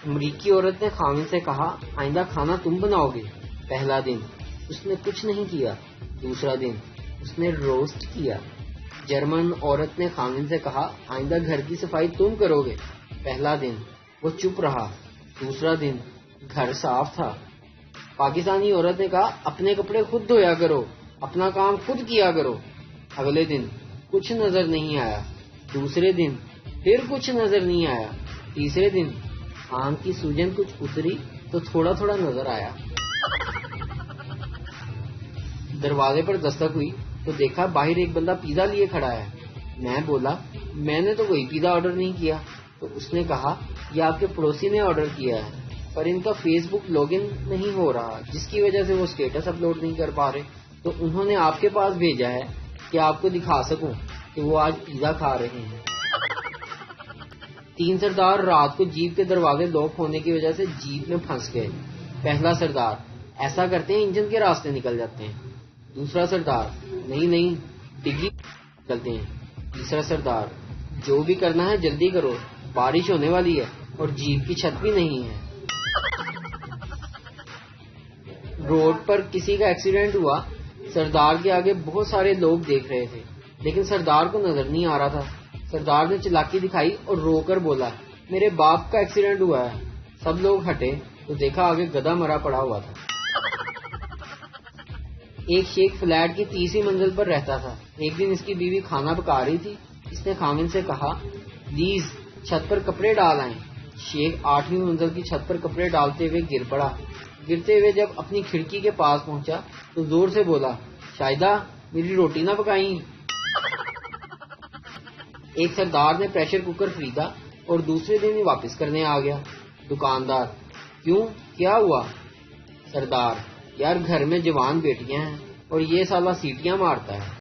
امریکی عورت نے خاوند سے کہا آئندہ کھانا تم بناؤ گے۔ پہلا دن اس نے کچھ نہیں کیا، دوسرا دن اس نے روسٹ کیا۔ جرمن عورت نے خاوند سے کہا آئندہ گھر کی صفائی تم کرو گے۔ پہلا دن وہ چپ رہا، دوسرا دن گھر صاف تھا۔ پاکستانی عورت نے کہا اپنے کپڑے خود دھویا کرو، اپنا کام خود کیا کرو۔ اگلے دن کچھ نظر نہیں آیا، دوسرے دن پھر کچھ نظر نہیں آیا، تیسرے دن آنکھ کی سوجن کچھ اتری تو تھوڑا تھوڑا نظر آیا۔ دروازے پر دستک ہوئی تو دیکھا باہر ایک بندہ پیزا لیے کھڑا ہے۔ میں بولا میں نے تو کوئی پیزا آرڈر نہیں کیا۔ تو اس نے کہا یہ آپ کے پڑوسی نے آرڈر کیا ہے، پر ان کا فیس بک لاگ ان نہیں ہو رہا، جس کی وجہ سے وہ اسٹیٹس اپلوڈ نہیں کر پا رہے، تو انہوں نے آپ کے پاس بھیجا ہے کہ آپ کو دکھا سکوں کہ وہ آج پیزا کھا رہے ہیں۔ 3 سردار رات کو جیپ کے دروازے لاک ہونے کی وجہ سے جیپ میں پھنس گئے۔ پہلا سردار ایسا کرتے ہیں انجن کے راستے نکل جاتے ہیں۔ دوسرا سردار نہیں ڈگی نکلتے ہیں۔ تیسرا سردار جو بھی کرنا ہے جلدی کرو، بارش ہونے والی ہے اور جیپ کی چھت بھی نہیں ہے۔ روڈ پر کسی کا ایکسیڈنٹ ہوا، سردار کے آگے بہت سارے لوگ دیکھ رہے تھے، لیکن سردار کو نظر نہیں آ رہا تھا۔ سردار نے چلاکی دکھائی اور رو کر بولا میرے باپ کا ایکسیڈنٹ ہوا ہے۔ سب لوگ ہٹے تو دیکھا آگے گدھا مرا پڑا ہوا تھا۔ ایک شیخ فلیٹ کی 30ویں منزل پر رہتا تھا۔ ایک دن اس کی بیوی کھانا پکا رہی تھی۔ اس نے خاوند سے کہا پلیز چھت پر کپڑے ڈال آئیں۔ شیخ 8ویں منزل کی چھت پر کپڑے ڈالتے ہوئے گر پڑا۔ گرتے ہوئے جب اپنی کھڑکی کے پاس پہنچا تو زور سے بولا شاہدہ میری روٹی نہ پکائیں۔ ایک سردار نے پریشر کوکر خریدا اور دوسرے دن ہی واپس کرنے آ گیا۔ دکاندار کیوں کیا ہوا؟ سردار یار گھر میں جوان بیٹیاں ہیں اور یہ سالا سیٹیاں مارتا ہے۔